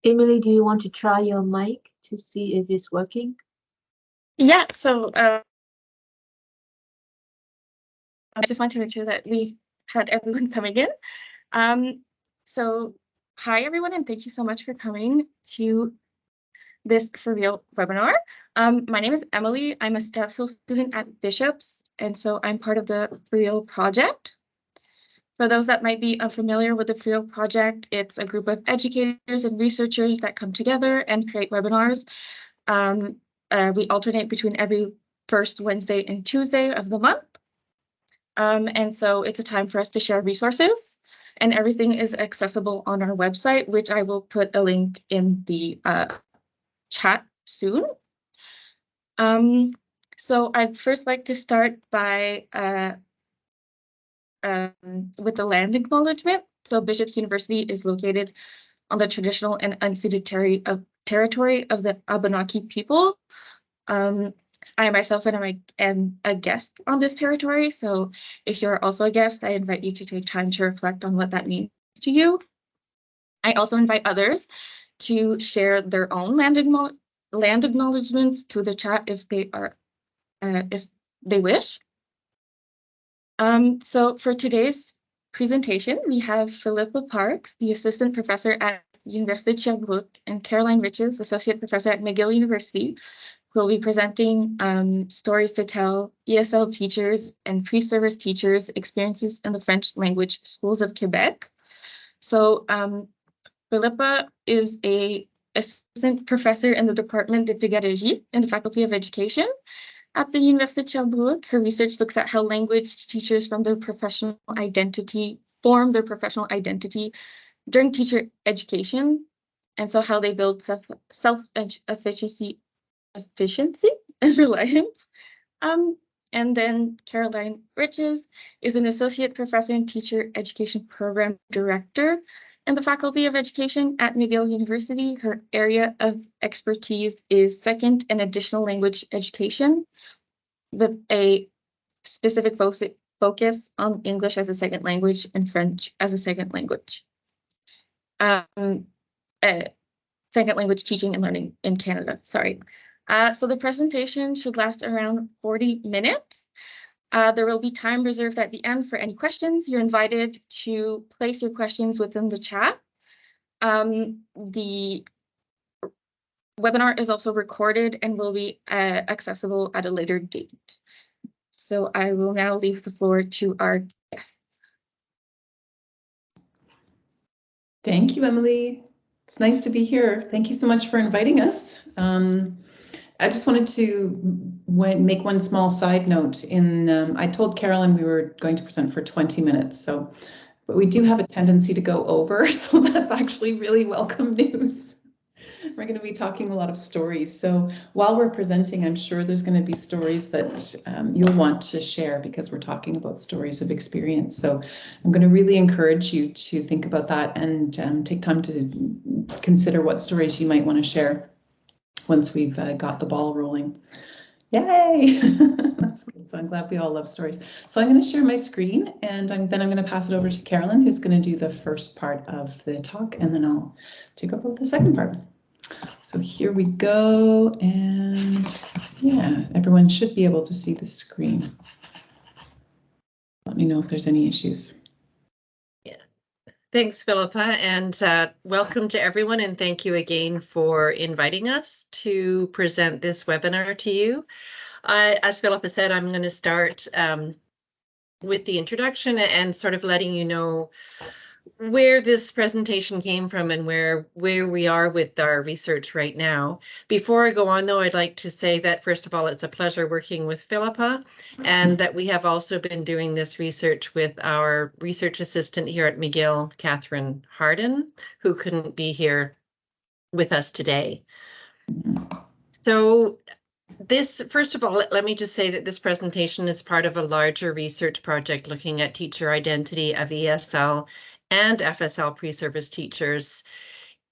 Emily, do you want to try your mic to see if it's working? Yeah, so I just want to make sure that we had everyone coming in. So hi everyone, and thank you so much for coming to this For Real webinar. My name is Emily. I'm a STESL student at Bishop's, and so I'm part of the For Real project. For those that might be unfamiliar with the For Real project, it's a group of educators and researchers that come together and create webinars. We alternate between every first Wednesday and Tuesday of the month. And so it's a time for us to share resources, and everything is accessible on our website, which I will put a link in the chat soon. So I'd first like to start by with the land acknowledgement. So Bishop's University is located on the traditional and unceded territory of the Abenaki people. I myself am a guest on this territory, so if you're also a guest, I invite you to take time to reflect on what that means to you. I also invite others to share their own land acknowledgements to the chat if they wish. So for today's presentation, we have Philippa Parks, the assistant professor at Université Sherbrooke, and Caroline Riches, associate professor at McGill University, who will be presenting stories to tell ESL teachers and pre-service teachers' experiences in the French language schools of Quebec. So Philippa is an assistant professor in the Department de Pédagogie in the Faculty of Education at the Université de Sherbrooke. Her research looks at how language teachers form their professional identity during teacher education, and so how they build self-efficiency and reliance. And then Caroline Riches is an associate professor and teacher education program director in the Faculty of Education at McGill University. Her area of expertise is second and additional language education, with a specific focus on English as a second language and French as a second language. Second language teaching and learning in Canada, sorry. So the presentation should last around 40 minutes. There will be time reserved at the end for any questions. You're invited to place your questions within the chat. The webinar is also recorded and will be accessible at a later date. So I will now leave the floor to our guests. Thank you, Emily. It's nice to be here. Thank you so much for inviting us. I just wanted to make one small side note. I told Carolyn we were going to present for 20 minutes, but we do have a tendency to go over, so that's actually really welcome news. We're going to be talking a lot of stories. So while we're presenting, I'm sure there's going to be stories that you'll want to share, because we're talking about stories of experience. So I'm going to really encourage you to think about that and take time to consider what stories you might want to share once we've got the ball rolling. Yay! That's good. So I'm glad we all love stories. So I'm going to share my screen, and then I'm going to pass it over to Carolyn, who's going to do the first part of the talk, and then I'll take over the second part. So here we go, and yeah, everyone should be able to see the screen. Let me know if there's any issues. Yeah, thanks, Philippa, and welcome to everyone, and thank you again for inviting us to present this webinar to you. As Philippa said, I'm going to start with the introduction and sort of letting you know where this presentation came from and where we are with our research right now. Before I go on, though, I'd like to say that, first of all, it's a pleasure working with Philippa, and that we have also been doing this research with our research assistant here at McGill, Catherine Harden, who couldn't be here with us today. So first of all, let me just say that this presentation is part of a larger research project looking at teacher identity of ESL and FSL pre-service teachers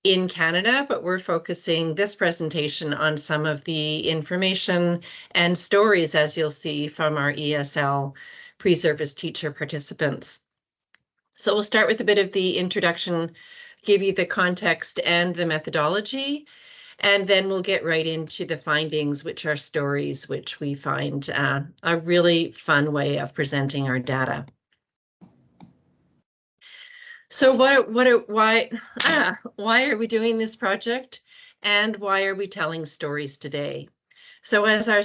in Canada, but we're focusing this presentation on some of the information and stories, as you'll see, from our ESL pre-service teacher participants. So we'll start with a bit of the introduction give you the context and the methodology, and then we'll get right into the findings, which are stories, which we find a really fun way of presenting our data. So why are we doing this project, and why are we telling stories today? So as I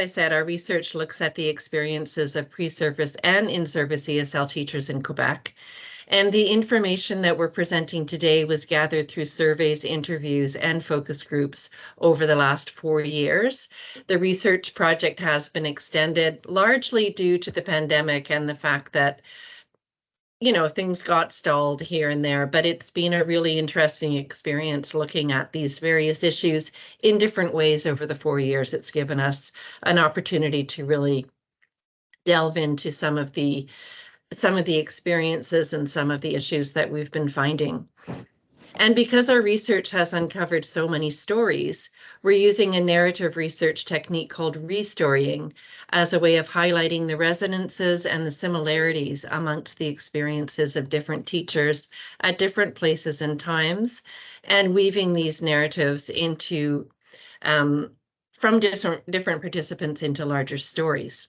said, our research looks at the experiences of pre-service and in-service ESL teachers in Quebec. And the information that we're presenting today was gathered through surveys, interviews, and focus groups over the last 4 years. The research project has been extended largely due to the pandemic and the fact that, you know, things got stalled here and there, but it's been a really interesting experience looking at these various issues in different ways over the 4 years. It's given us an opportunity to really delve into some of the experiences and some of the issues that we've been finding. And because our research has uncovered so many stories, we're using a narrative research technique called restorying as a way of highlighting the resonances and the similarities amongst the experiences of different teachers at different places and times, and weaving these narratives into from different participants into larger stories.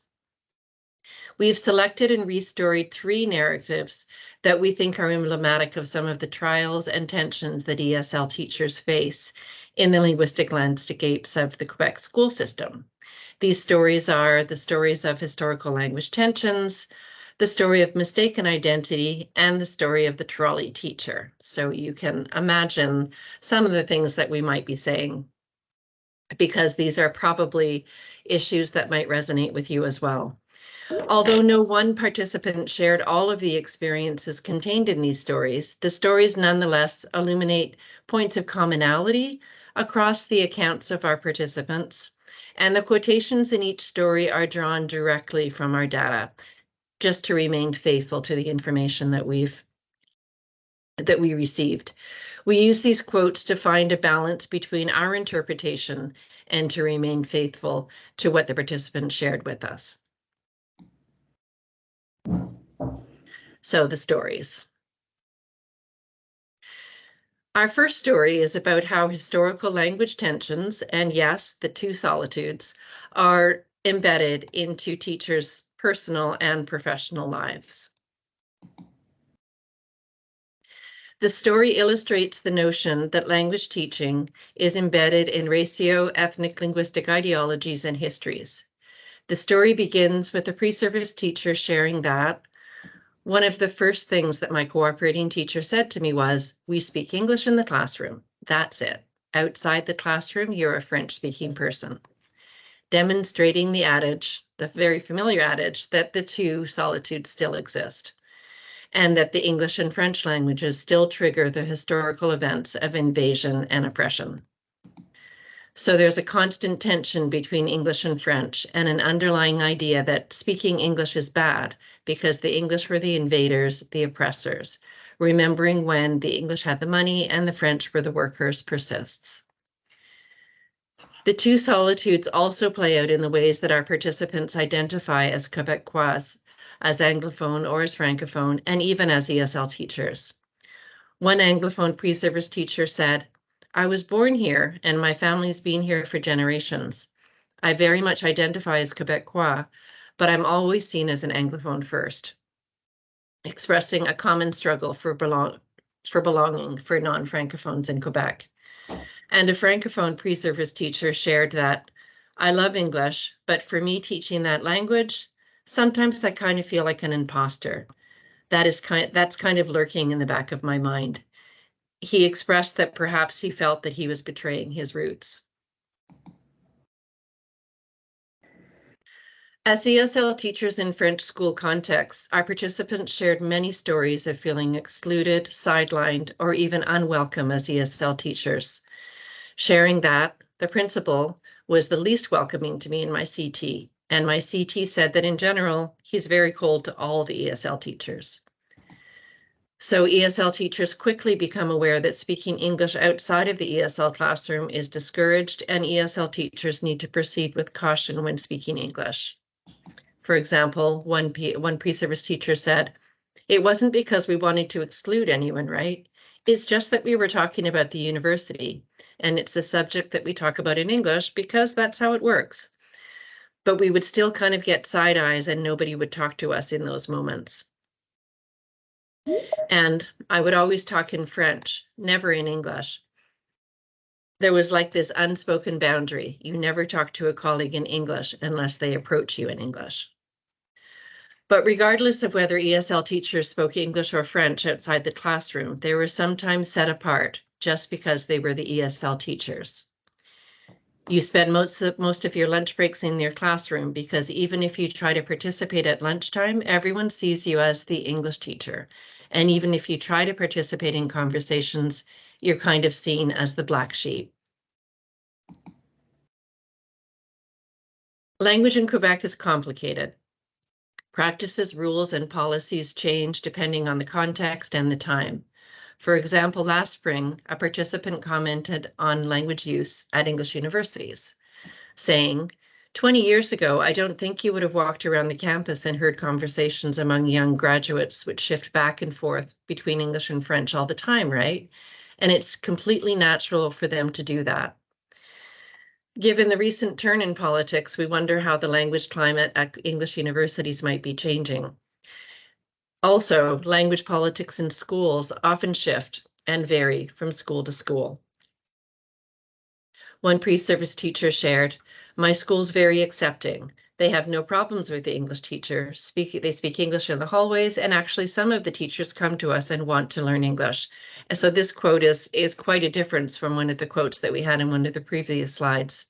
We've selected and restoried 3 narratives that we think are emblematic of some of the trials and tensions that ESL teachers face in the linguistic landscapes of the Quebec school system. These stories are the stories of historical language tensions, the story of mistaken identity, and the story of the trolley teacher. So you can imagine some of the things that we might be saying, because these are probably issues that might resonate with you as well. Although no one participant shared all of the experiences contained in these stories, the stories nonetheless illuminate points of commonality across the accounts of our participants, and the quotations in each story are drawn directly from our data, just to remain faithful to the information that we received. We use these quotes to find a balance between our interpretation and to remain faithful to what the participants shared with us. So the stories. Our first story is about how historical language tensions, and yes, the Two Solitudes, are embedded into teachers' personal and professional lives. The story illustrates the notion that language teaching is embedded in racio-ethnic linguistic ideologies and histories. The story begins with a pre-service teacher sharing that one of the first things that my cooperating teacher said to me was, "We speak English in the classroom. That's it. Outside the classroom, you're a French-speaking person," demonstrating the adage, the very familiar adage, that the two solitudes still exist, and that the English and French languages still trigger the historical events of invasion and oppression. So there's a constant tension between English and French, and an underlying idea that speaking English is bad because the English were the invaders, the oppressors. Remembering when the English had the money and the French were the workers persists. The Two Solitudes also play out in the ways that our participants identify as Quebecois, as Anglophone or as Francophone, and even as ESL teachers. One Anglophone pre-service teacher said, "I was born here and my family's been here for generations. I very much identify as Quebecois, but I'm always seen as an Anglophone first," expressing a common struggle for belonging for non-Francophones in Quebec. And a Francophone pre-service teacher shared that, "I love English, but for me teaching that language, sometimes I kind of feel like an imposter. That's kind of lurking in the back of my mind." He expressed that perhaps he felt that he was betraying his roots. As ESL teachers in French school contexts, our participants shared many stories of feeling excluded, sidelined, or even unwelcome as ESL teachers, sharing that the principal was the least welcoming to me in my CT, and my CT said that in general, he's very cold to all the ESL teachers. So ESL teachers quickly become aware that speaking English outside of the ESL classroom is discouraged, and ESL teachers need to proceed with caution when speaking English. For example, one pre-service teacher said, "It wasn't because we wanted to exclude anyone, right? It's just that we were talking about the university, and it's a subject that we talk about in English because that's how it works. But we would still kind of get side eyes and nobody would talk to us in those moments. And I would always talk in French, never in English. There was like this unspoken boundary. You never talk to a colleague in English unless they approach you in English. But regardless of whether ESL teachers spoke English or French outside the classroom, they were sometimes set apart just because they were the ESL teachers. You spend most of your lunch breaks in your classroom because even if you try to participate at lunchtime, everyone sees you as the English teacher. And even if you try to participate in conversations, you're kind of seen as the black sheep. Language in Quebec is complicated. Practices, rules, and policies change depending on the context and the time. For example, last spring, a participant commented on language use at English universities, saying, 20 years ago, I don't think you would have walked around the campus and heard conversations among young graduates which shift back and forth between English and French all the time, right? And it's completely natural for them to do that. Given the recent turn in politics, we wonder how the language climate at English universities might be changing. Also, language politics in schools often shift and vary from school to school. One pre-service teacher shared, my school's very accepting. They have no problems with the English teacher. They speak English in the hallways, and actually some of the teachers come to us and want to learn English. And so this quote is quite a difference from one of the quotes that we had in one of the previous slides.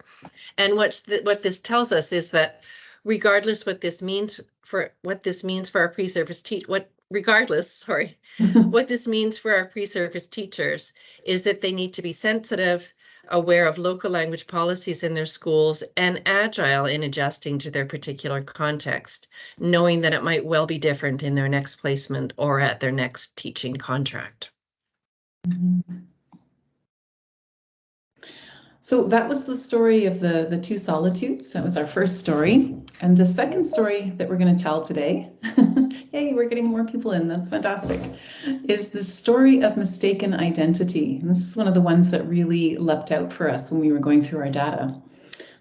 And what this tells us is that regardless what this means for our pre-service what this means for our pre-service teachers is that they need to be sensitive, aware of local language policies in their schools, and agile in adjusting to their particular context, knowing that it might well be different in their next placement or at their next teaching contract. Mm-hmm. So that was the story of the Two Solitudes. That was our first story. And the second story that we're going to tell today, yay, we're getting more people in, that's fantastic, is the story of mistaken identity. And this is one of the ones that really leapt out for us when we were going through our data.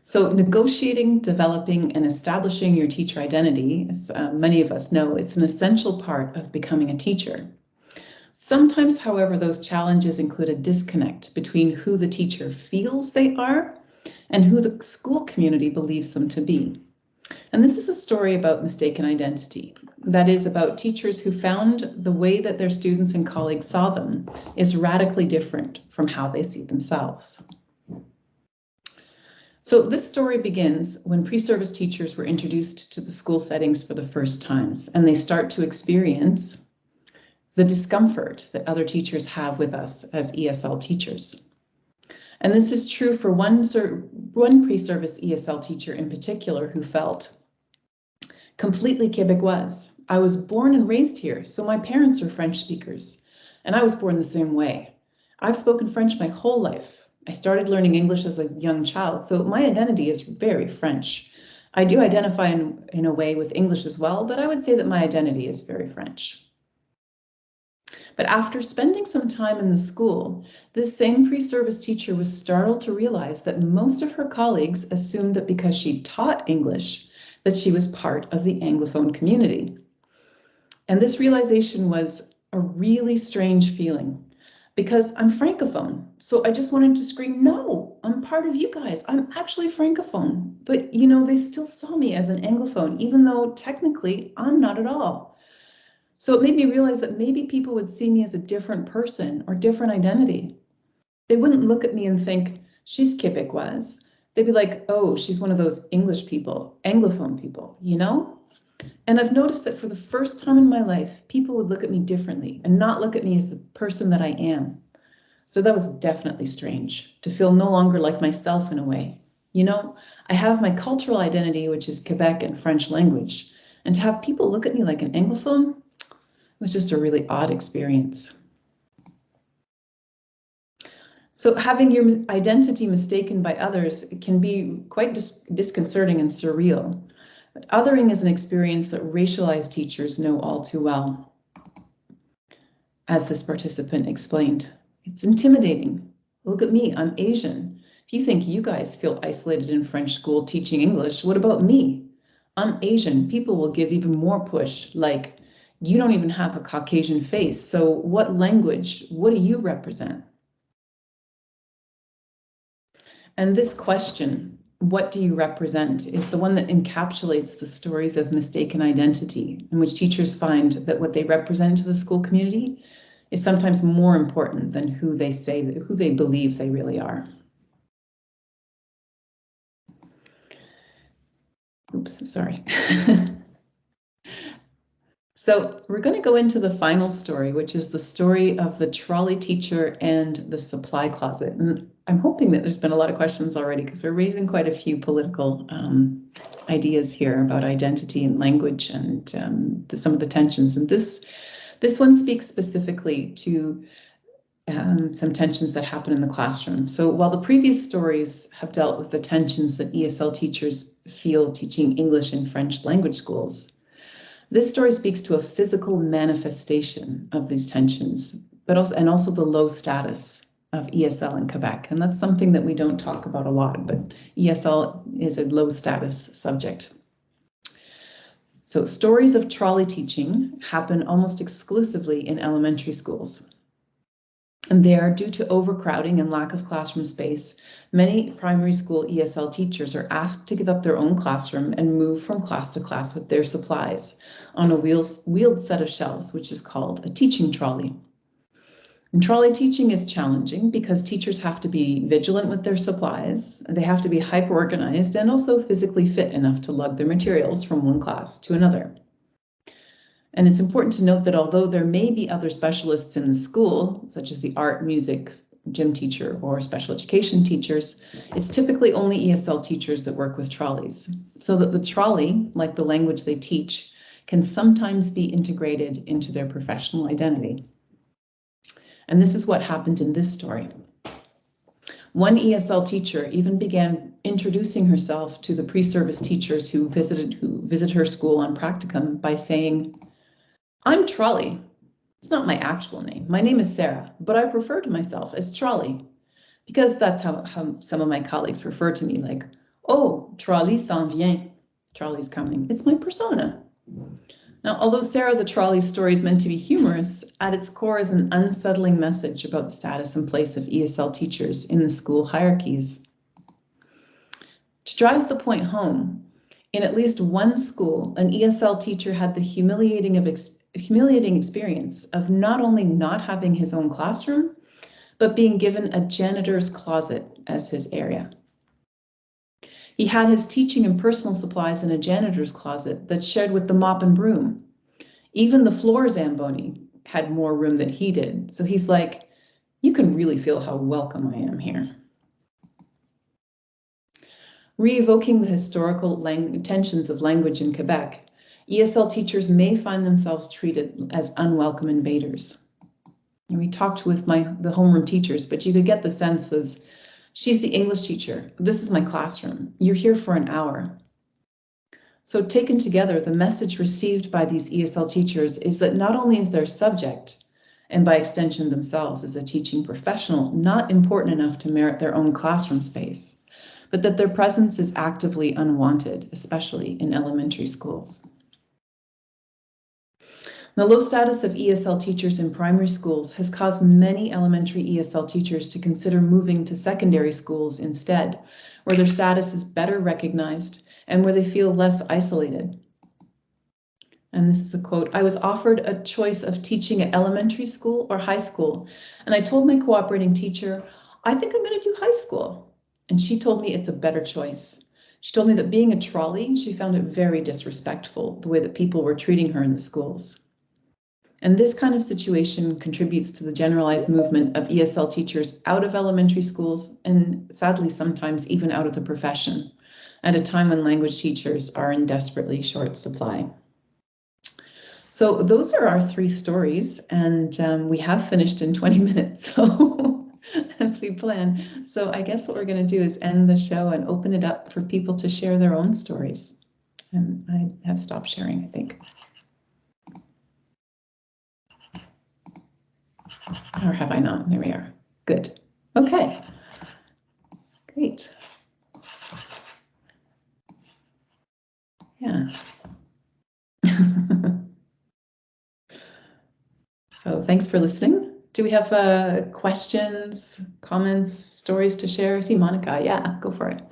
So negotiating, developing, and establishing your teacher identity, as many of us know, it's an essential part of becoming a teacher. Sometimes, however, those challenges include a disconnect between who the teacher feels they are and who the school community believes them to be. And this is a story about mistaken identity. That is about teachers who found the way that their students and colleagues saw them is radically different from how they see themselves. So this story begins when pre-service teachers were introduced to the school settings for the first times, and they start to experience the discomfort that other teachers have with us as ESL teachers. And this is true for one pre-service ESL teacher in particular who felt completely Quebecois. I was born and raised here, so my parents are French speakers, and I was born the same way. I've spoken French my whole life. I started learning English as a young child, so my identity is very French. I do identify in a way with English as well, but I would say that my identity is very French. But after spending some time in the school, this same pre-service teacher was startled to realize that most of her colleagues assumed that because she taught English, that she was part of the Anglophone community. And this realization was a really strange feeling because I'm Francophone. So I just wanted to scream, no, I'm part of you guys. I'm actually Francophone. But, you know, they still saw me as an Anglophone, even though technically I'm not at all. So it made me realize that maybe people would see me as a different person or different identity. They wouldn't look at me and think, she's Quebecoise. They'd be like, oh, she's one of those English people, Anglophone people, you know? And I've noticed that for the first time in my life, people would look at me differently and not look at me as the person that I am. So that was definitely strange, to feel no longer like myself in a way. You know, I have my cultural identity, which is Quebec and French language, and to have people look at me like an Anglophone, it was just a really odd experience. So having your identity mistaken by others can be quite disconcerting and surreal. But othering is an experience that racialized teachers know all too well. as this participant explained. It's intimidating. Look at me, I'm Asian. If you think you guys feel isolated in French school teaching English, what about me? I'm Asian. People will give even more push, like, you don't even have a Caucasian face, so what language, what do you represent? And this question, what do you represent, is the one that encapsulates the stories of mistaken identity, in which teachers find that what they represent to the school community is sometimes more important than who they believe they really are. Oops, sorry. So we're going to go into the final story, which is the story of the trolley teacher and the supply closet. And I'm hoping that there's been a lot of questions already, because we're raising quite a few political ideas here about identity and language and some of the tensions. And this one speaks specifically to some tensions that happen in the classroom. So while the previous stories have dealt with the tensions that ESL teachers feel teaching English and French language schools, this story speaks to a physical manifestation of these tensions, but also the low status of ESL in Quebec. And that's something that we don't talk about a lot, but ESL is a low status subject. So stories of trolley teaching happen almost exclusively in elementary schools. And there, due to overcrowding and lack of classroom space, many primary school ESL teachers are asked to give up their own classroom and move from class to class with their supplies on a wheeled set of shelves, which is called a teaching trolley. And trolley teaching is challenging because teachers have to be vigilant with their supplies, they have to be hyper-organized and also physically fit enough to lug their materials from one class to another. And it's important to note that although there may be other specialists in the school, such as the art, music, gym teacher, or special education teachers, it's typically only ESL teachers that work with trolleys, so that the trolley, like the language they teach, can sometimes be integrated into their professional identity. And this is what happened in this story. One ESL teacher even began introducing herself to the pre-service teachers who visit her school on practicum by saying, "I'm Trolley. It's not my actual name. My name is Sarah, but I refer to myself as Trolley because that's how some of my colleagues refer to me, like, oh, Trolley s'en vient. Trolley's coming. It's my persona." Now, although Sarah the Trolley story is meant to be humorous, at its core is an unsettling message about the status and place of ESL teachers in the school hierarchies. To drive the point home, in at least one school, an ESL teacher had the humiliating experience of not only not having his own classroom, but being given a janitor's closet as his area. He had his teaching and personal supplies in a janitor's closet that's shared with the mop and broom. Even the floor Zamboni had more room than he did. So he's like, you can really feel how welcome I am here. Re-evoking the historical tensions of language in Quebec, ESL teachers may find themselves treated as unwelcome invaders. And we talked with the homeroom teachers, but you could get the sense as, she's the English teacher. This is my classroom. You're here for an hour. So taken together, the message received by these ESL teachers is that not only is their subject, and by extension themselves as a teaching professional, not important enough to merit their own classroom space, but that their presence is actively unwanted, especially in elementary schools. The low status of ESL teachers in primary schools has caused many elementary ESL teachers to consider moving to secondary schools instead, where their status is better recognized and where they feel less isolated. And this is a quote, "I was offered a choice of teaching at elementary school or high school, and I told my cooperating teacher, I think I'm going to do high school. And she told me it's a better choice. She told me that being a trolley, she found it very disrespectful, the way that people were treating her in the schools." And this kind of situation contributes to the generalized movement of ESL teachers out of elementary schools and sadly sometimes even out of the profession at a time when language teachers are in desperately short supply. So those are our three stories, and we have finished in 20 minutes, so as we plan. So I guess what we're going to do is end the show and open it up for people to share their own stories. And I have stopped sharing, I think. Or have I not? There we are. Good. Okay. Great. Yeah. So thanks for listening. Do we have questions, comments, stories to share? I see Monica. Yeah, go for it.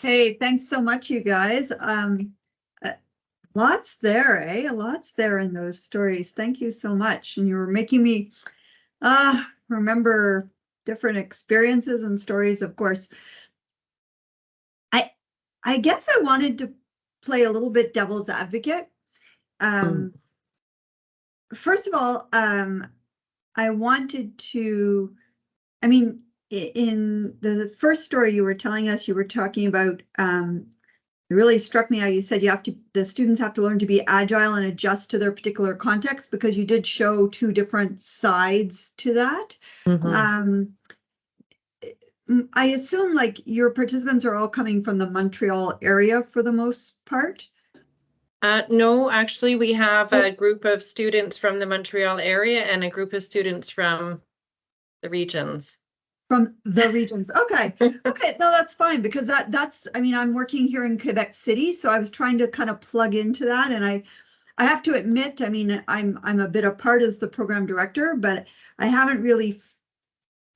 Hey, thanks so much, you guys. Lots there, eh? Lots there in those stories. Thank you so much. And you were making me remember different experiences and stories, of course. I guess I wanted to play a little bit devil's advocate. First of all, I wanted to, I mean, in the first story you were telling us, you were talking about, it really struck me how you said the students have to learn to be agile and adjust to their particular context, because you did show two different sides to that. I assume like your participants are all coming from the Montreal area for the most part? No, actually, we have a group of students from the Montreal area and a group of students from the regions. From the regions. Okay. Okay. No, that's fine, because that's, I mean, I'm working here in Quebec City, so I was trying to kind of plug into that. And I have to admit, I mean, I'm a bit apart as the program director, but I haven't really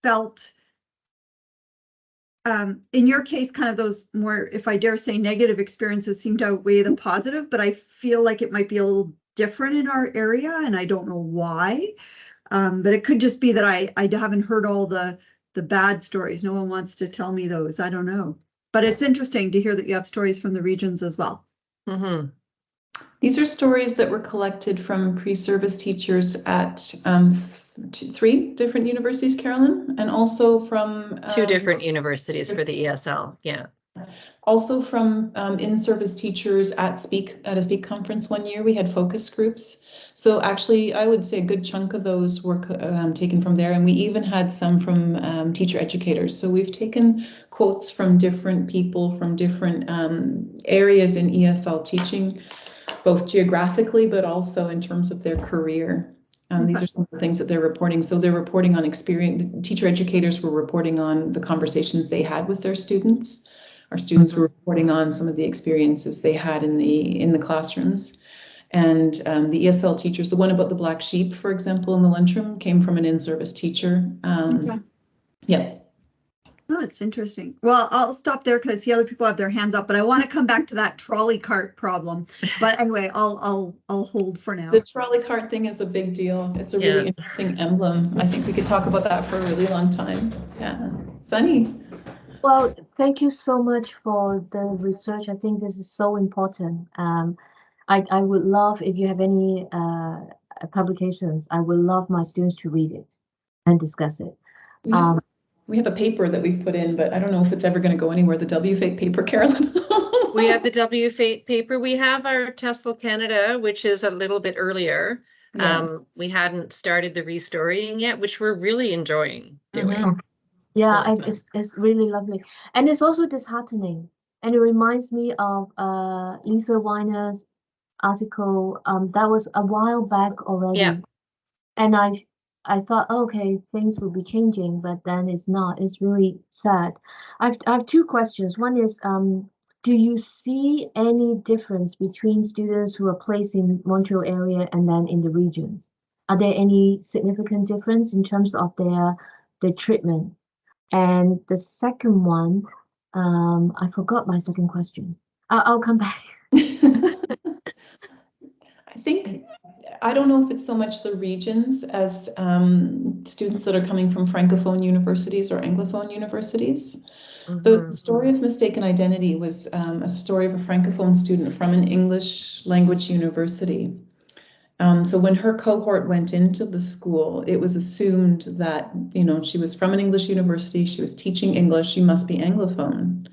felt, in your case, kind of those more, if I dare say, negative experiences seem to outweigh the positive, but I feel like it might be a little different in our area, and I don't know why. But it could just be that I haven't heard all the bad stories. No one wants to tell me those. I don't know. But it's interesting to hear that you have stories from the regions as well. These are stories that were collected from pre-service teachers at 3 different universities, Carolyn, and also from 2 different universities for the ESL. Yeah. Also from in-service teachers at a Speak conference one year. We had focus groups. So actually, I would say a good chunk of those were taken from there. And we even had some from teacher educators. So we've taken quotes from different people from different areas in ESL teaching, both geographically, but also in terms of their career. These are some of the things that they're reporting. So they're reporting on experience. Teacher educators were reporting on the conversations they had with their students. Our students were reporting on some of the experiences they had in the classrooms. And the ESL teachers, the one about the black sheep, for example, in the lunchroom, came from an in-service teacher. Yeah. Oh, it's interesting. Well, I'll stop there because the other people have their hands up, but I want to come back to that trolley cart problem. But anyway, I'll hold for now. The trolley cart thing is a big deal. It's a really interesting emblem. I think we could talk about that for a really long time. Yeah. Sunny. Well, thank you so much for the research. I think this is so important. I would love, if you have any publications, I would love my students to read it and discuss it. We have a paper that we've put in, but I don't know if it's ever going to go anywhere. The WFATE paper, Carolyn. We have the WFATE paper. We have our TESOL Canada, which is a little bit earlier. Yeah. We hadn't started the restorying yet, which we're really enjoying doing. Yeah, it's really lovely. And it's also disheartening. And it reminds me of Lisa Weiner's article that was a while back already. Yeah. And I thought, okay, things will be changing, but then it's not. It's really sad. I have 2 questions. One is, do you see any difference between students who are placed in Montreal area and then in the regions? Are there any significant difference in terms of their treatment? And the second one, I forgot my second question. I'll come back. I think, I don't know if it's so much the regions as students that are coming from Francophone universities or Anglophone universities. The story of mistaken identity was a story of a Francophone student from an English language university. So when her cohort went into the school, it was assumed that, she was from an English university, she was teaching English, she must be Anglophone.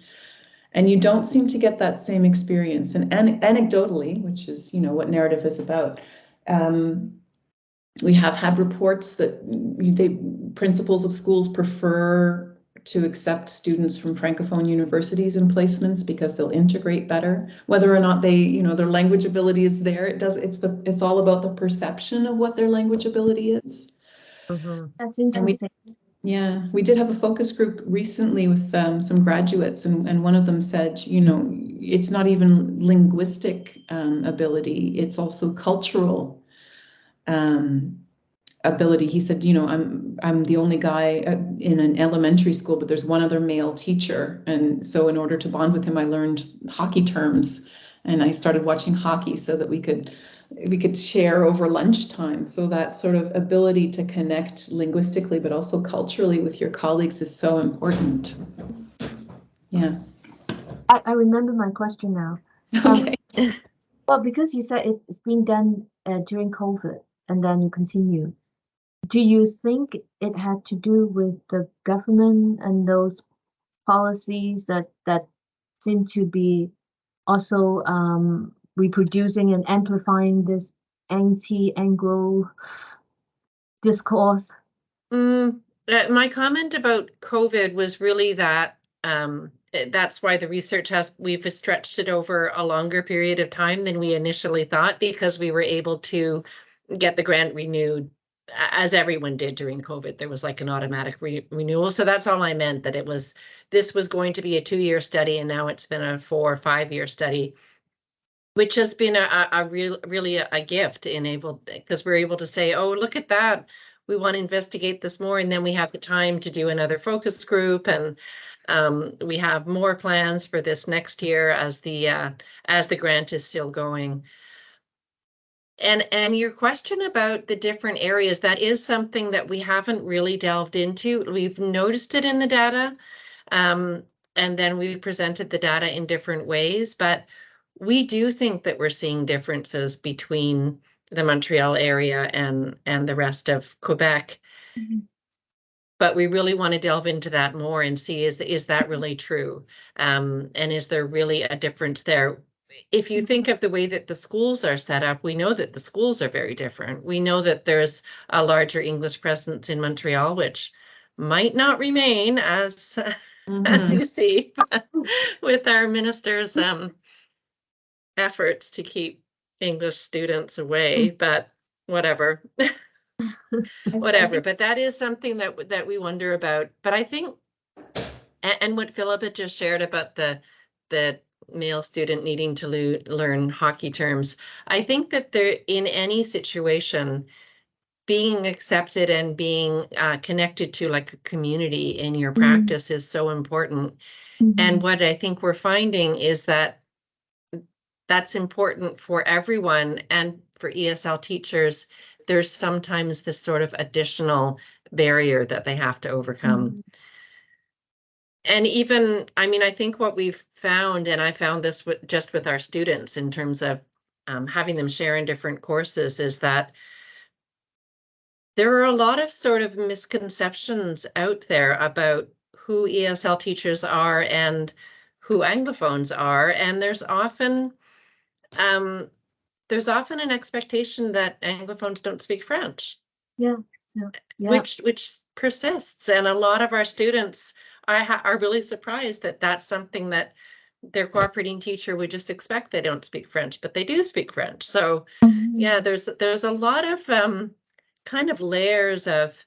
And you don't seem to get that same experience. And anecdotally, which is, what narrative is about, we have had reports that principals of schools prefer to accept students from Francophone universities in placements because they'll integrate better, whether or not they, their language ability is there. It's all about the perception of what their language ability is. That's interesting. We did have a focus group recently with some graduates, and one of them said, it's not even linguistic ability, it's also cultural ability. He said, I'm the only guy in an elementary school, but there's one other male teacher. And so in order to bond with him, I learned hockey terms, and I started watching hockey so that we could share over lunchtime. So that sort of ability to connect linguistically, but also culturally with your colleagues is so important. Yeah. I remember my question now. Okay. Well, because you said it's being done during COVID, and then you continue. Do you think it had to do with the government and those policies that seem to be also reproducing and amplifying this anti-Anglo discourse? My comment about COVID was really that that's why the research we've stretched it over a longer period of time than we initially thought, because we were able to get the grant renewed, as everyone did during COVID. There was like an automatic renewal. So that's all I meant, that this was going to be a 2-year study, and now it's been a 4 or 5-year study, which has been really a gift, because we're able to say, oh, look at that, we want to investigate this more, and then we have the time to do another focus group, and we have more plans for this next year as the grant is still going. And your question about the different areas, that is something that we haven't really delved into. We've noticed it in the data, and then we've presented the data in different ways, but we do think that we're seeing differences between the Montreal area and the rest of Quebec. But we really want to delve into that more and see, is that really true? And is there really a difference there? If you think of the way that the schools are set up, we know that the schools are very different. We know that there's a larger English presence in Montreal, which might not remain as you see with our ministers' efforts to keep English students away, but whatever. Whatever, but that is something that we wonder about. But I think, and what Philippa just shared about the male student needing to learn hockey terms, I think that there, in any situation, being accepted and being connected to like a community in your practice is so important. And what I think we're finding is that that's important for everyone, and for ESL teachers, there's sometimes this sort of additional barrier that they have to overcome. And even, I mean, I think what we've found, and I found this just with our students in terms of having them share in different courses, is that there are a lot of sort of misconceptions out there about who ESL teachers are and who Anglophones are. And there's often an expectation that Anglophones don't speak French. Yeah. Which persists, and a lot of our students are really surprised that that's something that their cooperating teacher would just expect. They don't speak French, but they do speak French. So yeah, there's a lot of kind of layers of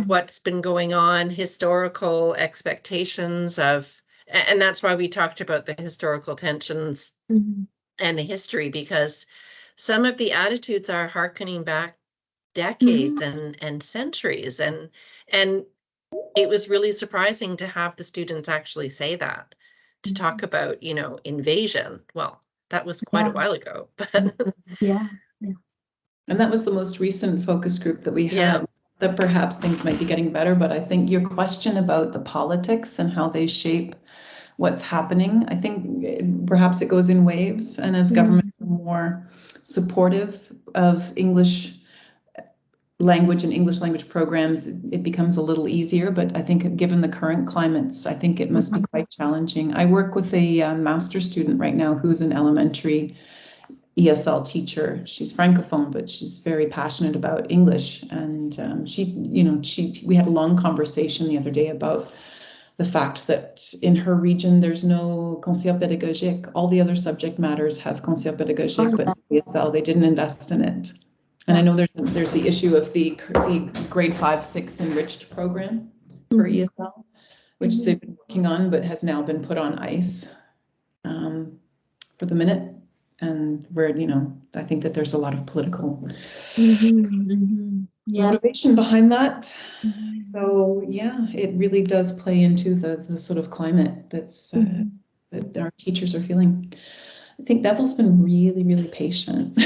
what's been going on, historical expectations of, and that's why we talked about the historical tensions and the history, because some of the attitudes are hearkening back decades and centuries, and it was really surprising to have the students actually say that, to talk about, invasion. Well, that was quite a while ago, but and that was the most recent focus group that we had. That perhaps things might be getting better, but I think your question about the politics and how they shape what's happening, I think perhaps it goes in waves, and as governments are more supportive of English language and English language programs, it becomes a little easier. But I think given the current climates, I think it must be quite challenging. I work with a master's student right now who's an elementary ESL teacher. She's Francophone, but she's very passionate about English. And we had a long conversation the other day about the fact that in her region, there's no conseil pédagogique. All the other subject matters have conseil pédagogique, but in ESL, they didn't invest in it. And I know there's the issue of the grade 5-6 enriched program for ESL, which they've been working on, but has now been put on ice for the minute. And where, I think that there's a lot of political motivation behind that. So yeah, it really does play into the sort of climate that's that our teachers are feeling. I think Neville's been really, really patient.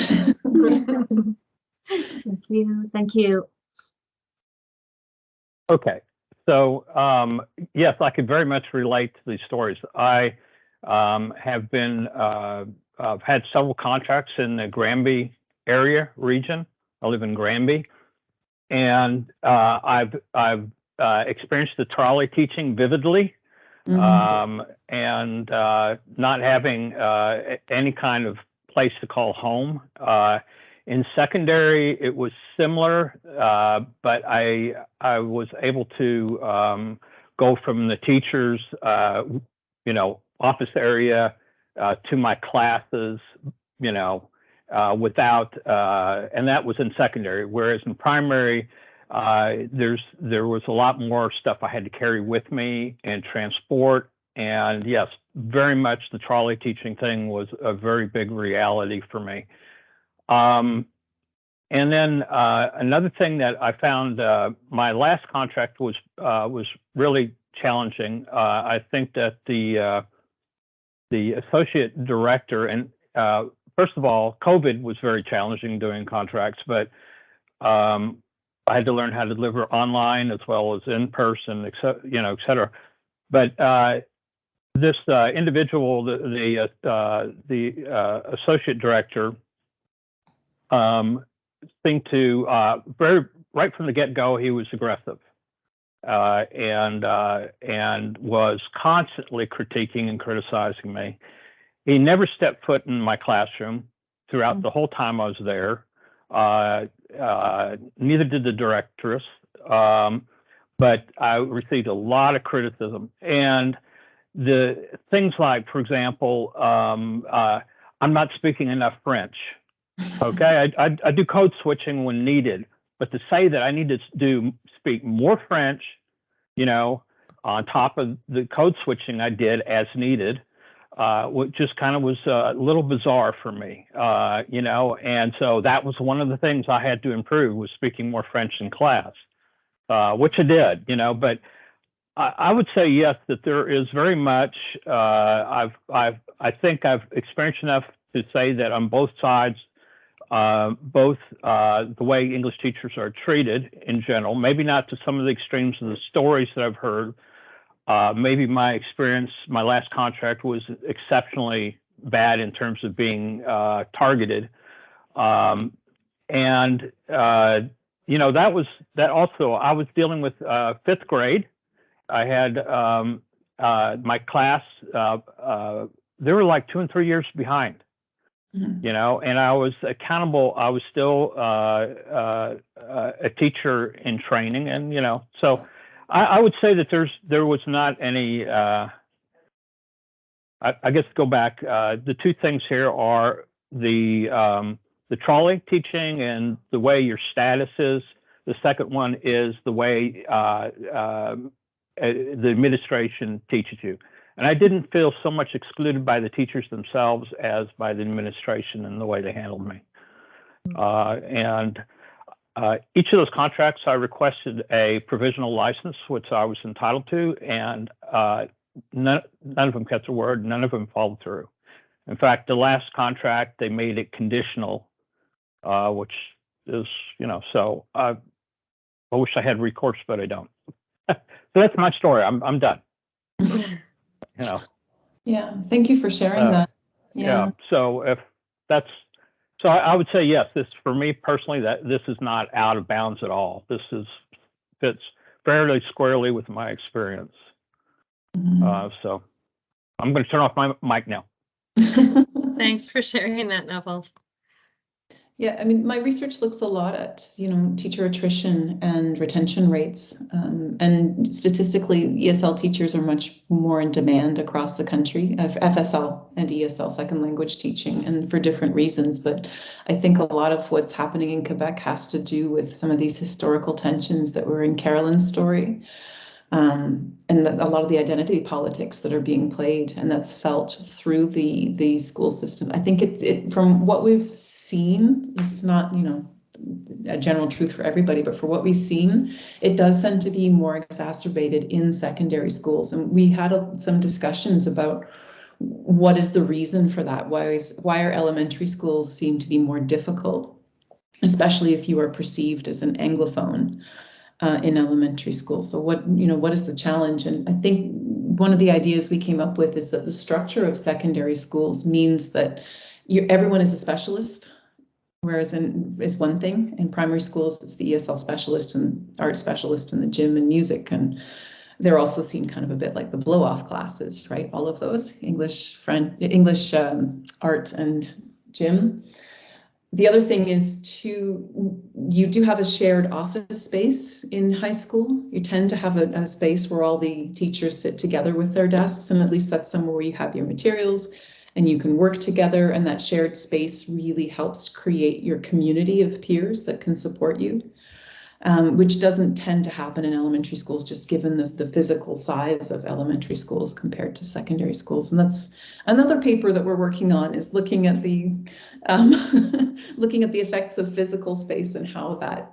Thank you. Okay, so yes, I could very much relate to these stories. I have been I've had several contracts in the Granby area region. I live in Granby, and I've experienced the trolley teaching vividly, and not having any kind of place to call home. In secondary, it was similar, but I was able to go from the teacher's, office area to my classes, without, and that was in secondary. Whereas in primary, there was a lot more stuff I had to carry with me and transport. And yes, very much the trolley teaching thing was a very big reality for me. And then another thing that I found, my last contract was really challenging. I think that the associate director, and first of all, COVID was very challenging doing contracts, but I had to learn how to deliver online as well as in person, et cetera. But this individual, the associate director, seemed to right from the get-go, he was aggressive and was constantly critiquing and criticizing me. He never stepped foot in my classroom throughout the whole time I was there. Neither did the directress, but I received a lot of criticism. And the things like, for example, I'm not speaking enough French. Okay, I do code switching when needed, but to say that I need to speak more French, on top of the code switching I did as needed, which just kind of was a little bizarre for me, and so that was one of the things I had to improve, was speaking more French in class, which I did, but I would say yes, that there is very much. I think I've experienced enough to say that on both sides, both the way English teachers are treated in general, maybe not to some of the extremes of the stories that I've heard. Maybe my experience, my last contract was exceptionally bad in terms of being targeted. That also, I was dealing with 5th grade. I had my class, they were like 2 and 3 years behind. And I was accountable. I was still a teacher in training, and so I would say that there was not any. I guess go back. The two things here are the trolley teaching and the way your status is. The second one is the way the administration teaches you. And I didn't feel so much excluded by the teachers themselves as by the administration and the way they handled me. Each of those contracts, I requested a provisional license, which I was entitled to, and none of them kept their word. None of them followed through. In fact, the last contract, they made it conditional, which is, so I wish I had recourse, but I don't. So that's my story. I'm done. Yeah, thank you for sharing that. Yeah. So if that's, so I would say yes. This, for me personally, that this is not out of bounds at all. This fits fairly squarely with my experience. So I'm going to turn off my mic now. Thanks for sharing that, Neville. Yeah, I mean, my research looks a lot at, teacher attrition and retention rates. And statistically, ESL teachers are much more in demand across the country, of FSL and ESL, second language teaching, and for different reasons. But I think a lot of what's happening in Quebec has to do with some of these historical tensions that were in Carolyn's story. And a lot of the identity politics that are being played, and that's felt through the school system. I think it from what we've seen, it's not a general truth for everybody, but for what we've seen, it does tend to be more exacerbated in secondary schools. And we had some discussions about what is the reason for that. Why are elementary schools seem to be more difficult, especially if you are perceived as an Anglophone in elementary school. So what is the challenge? And I think one of the ideas we came up with is that the structure of secondary schools means that everyone is a specialist, whereas is one thing. In primary schools, it's the ESL specialist and art specialist and the gym and music, and they're also seen kind of a bit like the blow-off classes, right? All of those English, art and gym. The other thing is you do have a shared office space in high school. You tend to have a space where all the teachers sit together with their desks, and at least that's somewhere where you have your materials and you can work together, and that shared space really helps create your community of peers that can support you, which doesn't tend to happen in elementary schools, just given the physical size of elementary schools compared to secondary schools. And that's another paper that we're working on, is looking at the looking at the effects of physical space and how that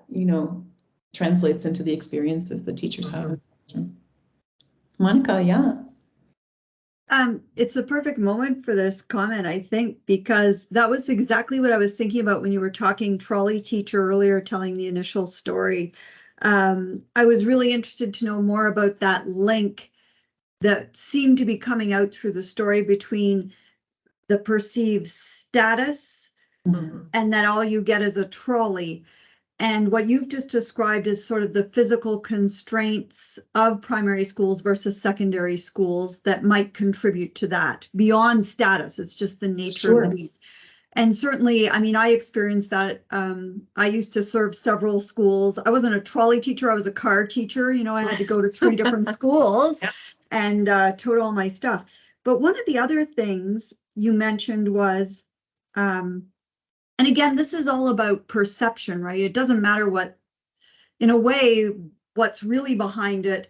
translates into the experiences that teachers have in the classroom. Monica, yeah. It's a perfect moment for this comment, I think, because that was exactly what I was thinking about when you were talking Trolley Teacher earlier, telling the initial story. I was really interested to know more about that link that seemed to be coming out through the story between the perceived status and that all you get is a trolley. And what you've just described is sort of the physical constraints of primary schools versus secondary schools that might contribute to that beyond status. It's just the nature of the beast. And certainly, I mean, I experienced that. I used to serve several schools. I wasn't a trolley teacher. I was a car teacher. I had to go to 3 different schools and tote all my stuff. But one of the other things you mentioned was, and again, this is all about perception, right? It doesn't matter what, in a way, what's really behind it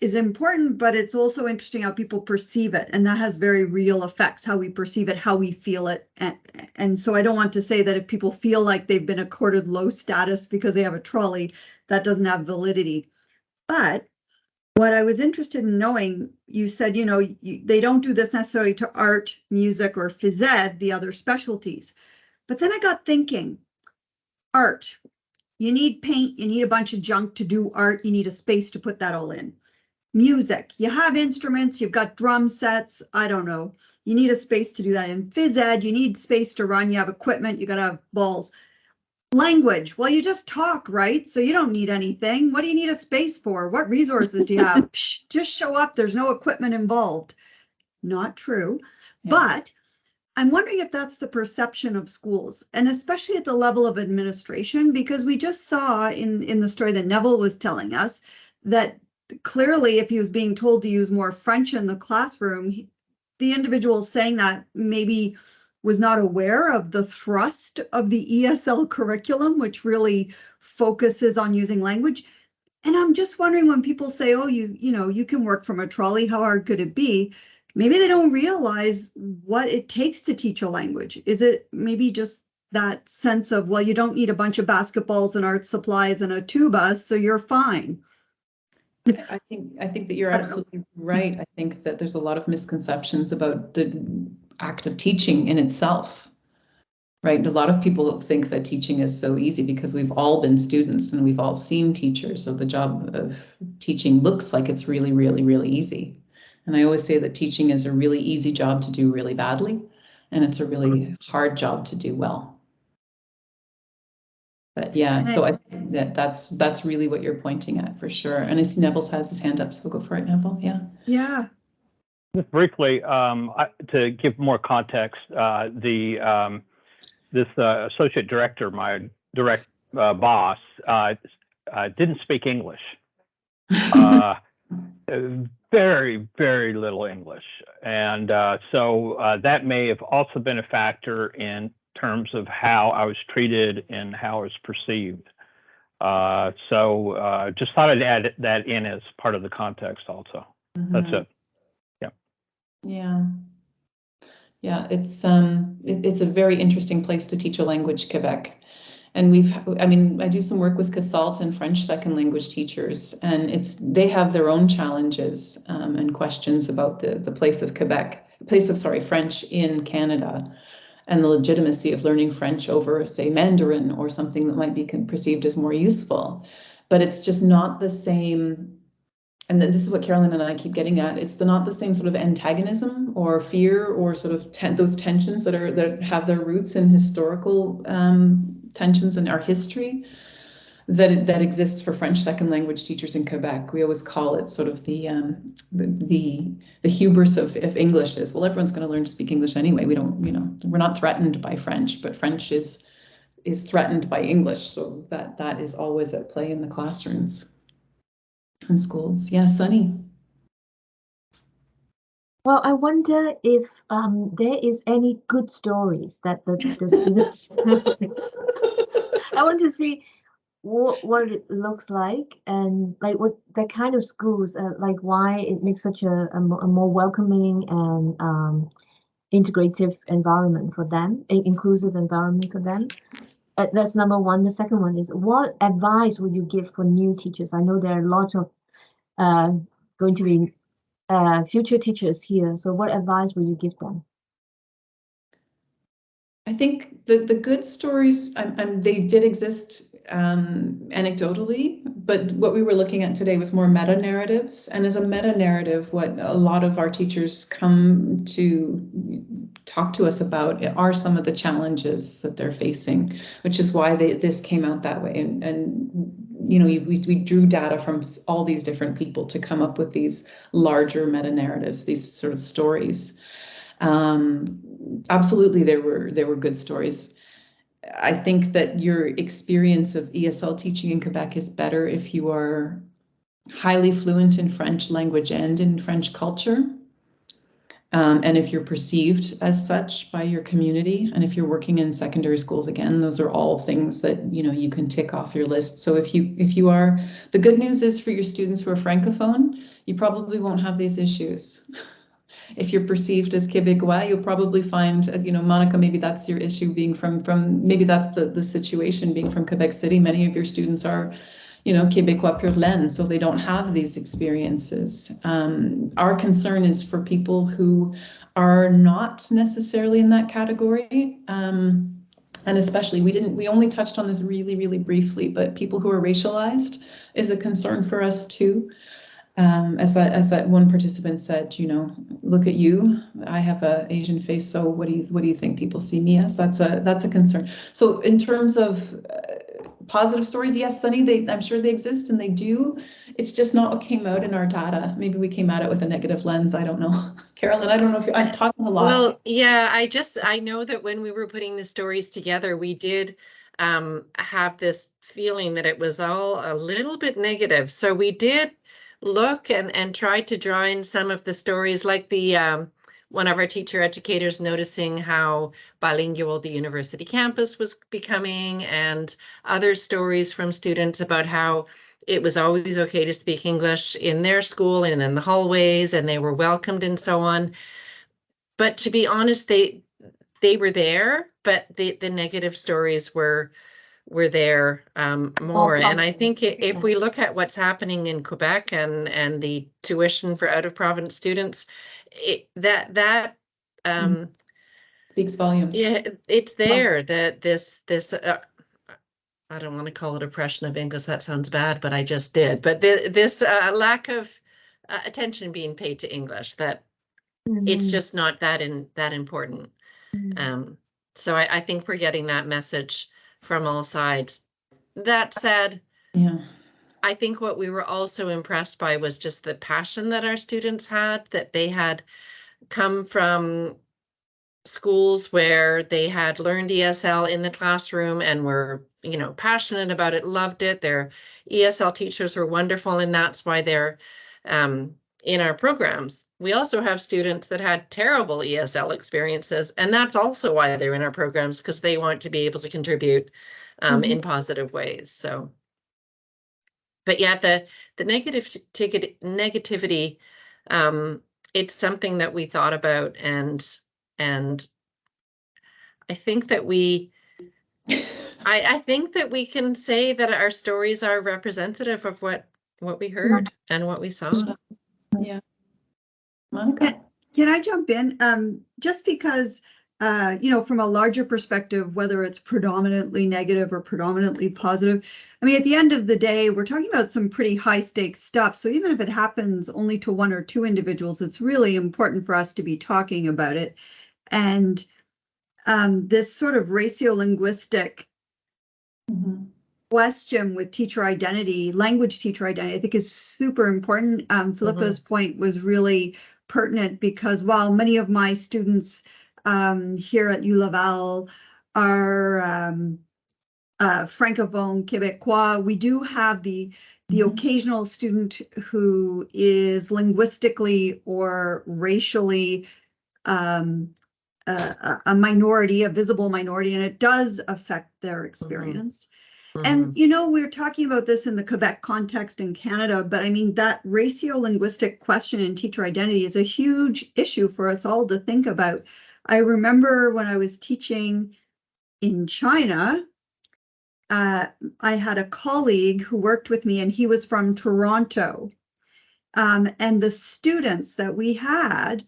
is important, but it's also interesting how people perceive it. And that has very real effects, how we perceive it, how we feel it. And so I don't want to say that if people feel like they've been accorded low status because they have a trolley, that doesn't have validity. But what I was interested in knowing, you said, they don't do this necessarily to art, music, or phys ed, the other specialties. But then I got thinking, art, you need paint, you need a bunch of junk to do art, you need a space to put that all in. Music, you have instruments, you've got drum sets, I don't know. You need a space to do that. In phys ed, you need space to run, you have equipment, you got to have balls. Language, well, you just talk, right? So you don't need anything. What do you need a space for? What resources do you have? Psh, just show up. There's no equipment involved. Not true. Yeah. But I'm wondering if that's the perception of schools, and especially at the level of administration, because we just saw in the story that Neville was telling us that clearly if he was being told to use more French in the classroom, the individual saying that maybe was not aware of the thrust of the ESL curriculum, which really focuses on using language. And I'm just wondering, when people say, oh, you can work from a trolley, how hard could it be? Maybe they don't realize what it takes to teach a language. Is it maybe just that sense of, well, you don't need a bunch of basketballs and art supplies and a tuba, so you're fine? I think that you're absolutely right. I think that there's a lot of misconceptions about the act of teaching in itself, right? A lot of people think that teaching is so easy because we've all been students and we've all seen teachers. So the job of teaching looks like it's really, really, really easy. And I always say that teaching is a really easy job to do really badly, and it's a really hard job to do well. But yeah, so I think that's really what you're pointing at for sure. And I see Neville has his hand up, so go for it, Neville. Yeah. Yeah. Just briefly, to give more context, the this associate director, my direct boss, didn't speak English. Very, very little English. And so that may have also been a factor in terms of how I was treated and how I was perceived. So just thought I'd add that in as part of the context also. That's it. Yeah. Yeah, it's a very interesting place to teach a language, Quebec. And I do some work with CASALT and French second language teachers, and they have their own challenges and questions about the place of French in Canada, and the legitimacy of learning French over, say, Mandarin or something that might be perceived as more useful. But it's just not the same. And then this is what Carolyn and I keep getting at. It's not the same sort of antagonism or fear or sort of those tensions that have their roots in historical tensions in our history that exists for French second language teachers in Quebec. We always call it sort of the hubris of English is, well, everyone's going to learn to speak English anyway. We don't, we're not threatened by French, but French is threatened by English. So that is always at play in the classrooms and schools. Yeah, Sunny. Well, I wonder if there is any good stories that the students. I want to see what it looks like, and like what the kind of schools, like why it makes such a more welcoming and integrative environment for them, an inclusive environment for them. That's number one. The second one is, what advice would you give for new teachers? I know there are lots of going to be future teachers here. So what advice will you give them? I think the good stories, they did exist anecdotally, but what we were looking at today was more meta narratives. And as a meta narrative, what a lot of our teachers come to talk to us about are some of the challenges that they're facing, which is why this came out that way. And we drew data from all these different people to come up with these larger meta narratives, these sort of stories. Absolutely, there were good stories. I think that your experience of ESL teaching in Quebec is better if you are highly fluent in French language and in French culture. And if you're perceived as such by your community, and if you're working in secondary schools, again, those are all things that you can tick off your list. So if you are, the good news is for your students who are francophone, you probably won't have these issues. If you're perceived as Québécois, you'll probably find, Monica, maybe that's your issue being from maybe that's the situation being from Quebec City. Many of your students are, Québécois pur laine, so they don't have these experiences. Our concern is for people who are not necessarily in that category. And especially, we only touched on this really, really briefly, but people who are racialized is a concern for us too. As that one participant said, look at you, I have an Asian face, so what do you think people see me as? That's a concern. So in terms of positive stories, yes, Sunny, I'm sure they exist and they do. It's just not what came out in our data. Maybe we came at it with a negative lens. I don't know. Carolyn, I don't know if I'm talking a lot. Well, yeah, I know that when we were putting the stories together, we did have this feeling that it was all a little bit negative. So we did look and tried to draw in some of the stories, like the one of our teacher educators noticing how bilingual the university campus was becoming, and other stories from students about how it was always okay to speak English in their school and in the hallways, and they were welcomed and so on. But to be honest, they were there, but the negative stories were there more. And I think if we look at what's happening in Quebec and the tuition for out-of-province students, that speaks volumes. Yeah, it's there that this I don't want to call it oppression of English. That sounds bad, but I just did. But this lack of attention being paid to English, that it's just not that important. So I think we're getting that message from all sides. That said, yeah, I think what we were also impressed by was just the passion that our students had, that they had come from schools where they had learned ESL in the classroom and were, you know, passionate about it, loved it. Their ESL teachers were wonderful, and that's why they're in our programs. We also have students that had terrible ESL experiences, and that's also why they're in our programs, because they want to be able to contribute in positive ways. So, but yeah, the negativity, it's something that we thought about, and I think that I think that we can say that our stories are representative of what we heard and what we saw. Yeah. Monica? Can I jump in? Just because, you know, from a larger perspective, whether it's predominantly negative or predominantly positive, I mean, at the end of the day, we're talking about some pretty high stakes stuff. So even if it happens only to one or two individuals, it's really important for us to be talking about it. And this sort of ratiolinguistic question with teacher identity, language teacher identity, I think is super important. Philippa's point was really pertinent, because while many of my students here at U Laval are Francophone, Quebecois, we do have the occasional student who is linguistically or racially a minority, a visible minority, and it does affect their experience. And, you know, we're talking about this in the Quebec context in Canada, but I mean, that ratiolinguistic question in teacher identity is a huge issue for us all to think about. I remember when I was teaching in China, I had a colleague who worked with me, and he was from Toronto. And the students that we had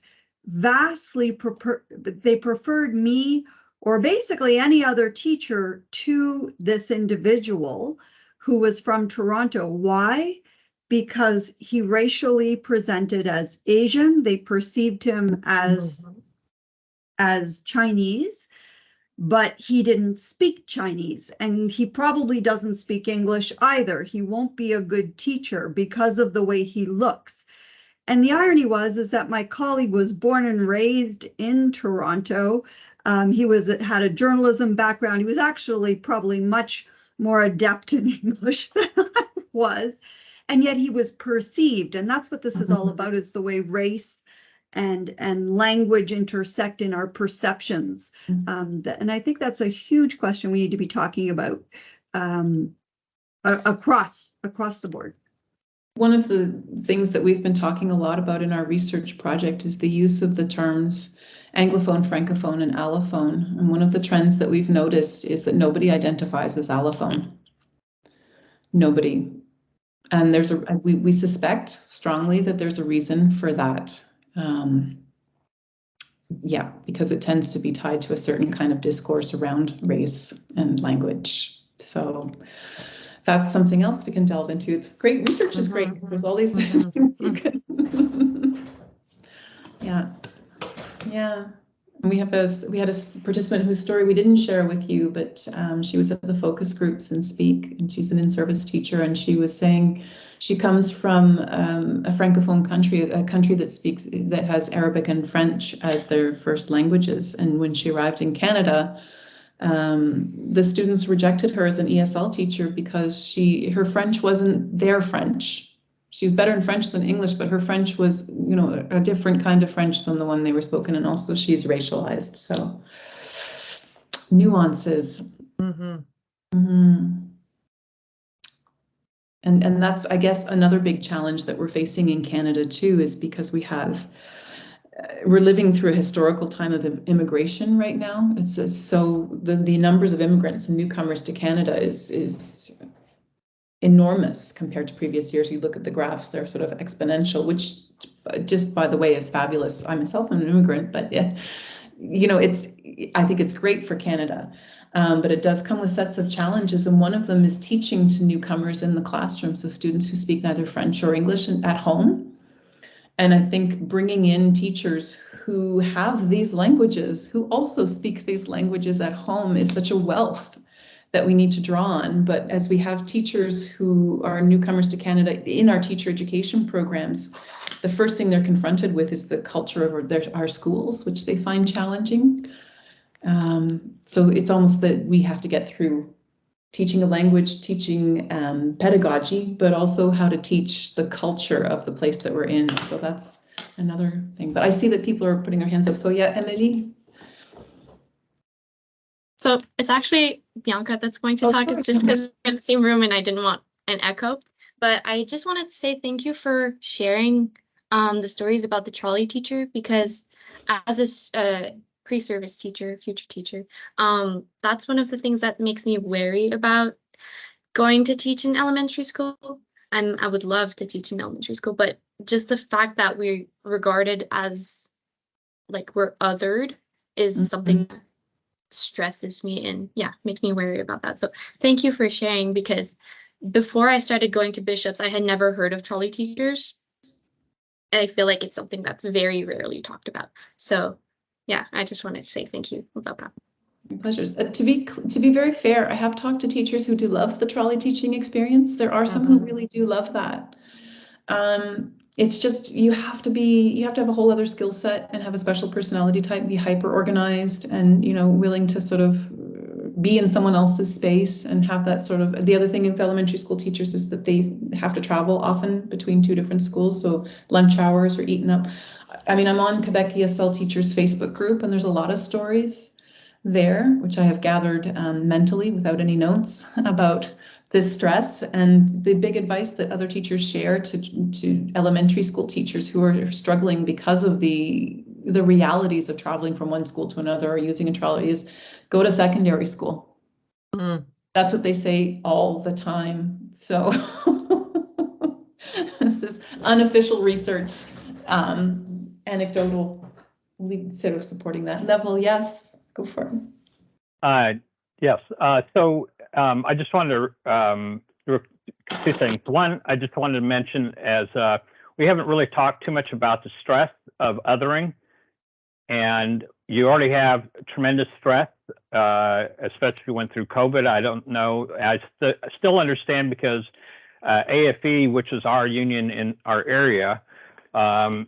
vastly preferred me or basically any other teacher to this individual who was from Toronto. Why? Because he racially presented as Asian. They perceived him as Chinese, but he didn't speak Chinese, and he probably doesn't speak English either. He won't be a good teacher because of the way he looks. And the irony is that my colleague was born and raised in Toronto. He had a journalism background. He was actually probably much more adept in English than I was. And yet he was perceived. And that's what this is all about, is the way race and language intersect in our perceptions. And I think that's a huge question we need to be talking about across the board. One of the things that we've been talking a lot about in our research project is the use of the terms Anglophone, Francophone, and allophone. And one of the trends that we've noticed is that nobody identifies as allophone. Nobody. And we suspect strongly that there's a reason for that. Yeah, because it tends to be tied to a certain kind of discourse around race and language. So that's something else we can delve into. It's great. Research is great because there's all these different things you can. Yeah. And we had a participant whose story we didn't share with you, but she was at the focus groups and Speak, and she's an in-service teacher, and she was saying she comes from a Francophone country, a country that has Arabic and French as their first languages. And when she arrived in Canada, the students rejected her as an ESL teacher because her French wasn't their French. She was better in French than English, but her French was, you know, a different kind of French than the one they were spoken, and also she's racialized. So nuances. And that's, I guess, another big challenge that we're facing in Canada too, is because we're living through a historical time of immigration right now. So the numbers of immigrants and newcomers to Canada is enormous compared to previous years. You look at the graphs, they're sort of exponential, which just by the way is fabulous. I myself am an immigrant, but you know, I think it's great for Canada. But it does come with sets of challenges, and one of them is teaching to newcomers in the classroom, so students who speak neither French or English at home. And I think bringing in teachers who have these languages, who also speak these languages at home, is such a wealth that we need to draw on. But as we have teachers who are newcomers to Canada in our teacher education programs, the first thing they're confronted with is the culture of our schools, which they find challenging. So it's almost that we have to get through teaching a language, teaching pedagogy, but also how to teach the culture of the place that we're in. So that's another thing. But I see that people are putting their hands up. So yeah, Emily. So it's actually Bianca that's going to talk. It's just because we're in the same room and I didn't want an echo. But I just wanted to say thank you for sharing the stories about the trolley teacher, because as a pre-service teacher, future teacher, that's one of the things that makes me wary about going to teach in elementary school. I would love to teach in elementary school, but just the fact that we're regarded as like we're othered is something that stresses me and makes me wary about that. So thank you for sharing, because before I started going to Bishop's, I had never heard of trolley teachers. And I feel like it's something that's very rarely talked about. So yeah, I just wanted to say thank you about that. My pleasures. To be very fair, I have talked to teachers who do love the trolley teaching experience. There are some who really do love that. It's just you have to have a whole other skill set and have a special personality type, be hyper organized, and willing to sort of be in someone else's space and have that sort of. The other thing with elementary school teachers is that they have to travel often between two different schools, so lunch hours are eaten up. I mean, I'm on Quebec ESL Teachers Facebook group, and there's a lot of stories there, which I have gathered mentally without any notes about this stress. And the big advice that other teachers share to elementary school teachers who are struggling because of the realities of traveling from one school to another or using a trolley is go to secondary school. That's what they say all the time. So this is unofficial research, anecdotal sort of supporting that. Neville, yes, go for it. Yes. So I just wanted to two things. One, I just wanted to mention as we haven't really talked too much about the stress of othering, and you already have tremendous stress, especially if you went through COVID. I don't know. I still understand because AFE, which is our union in our area,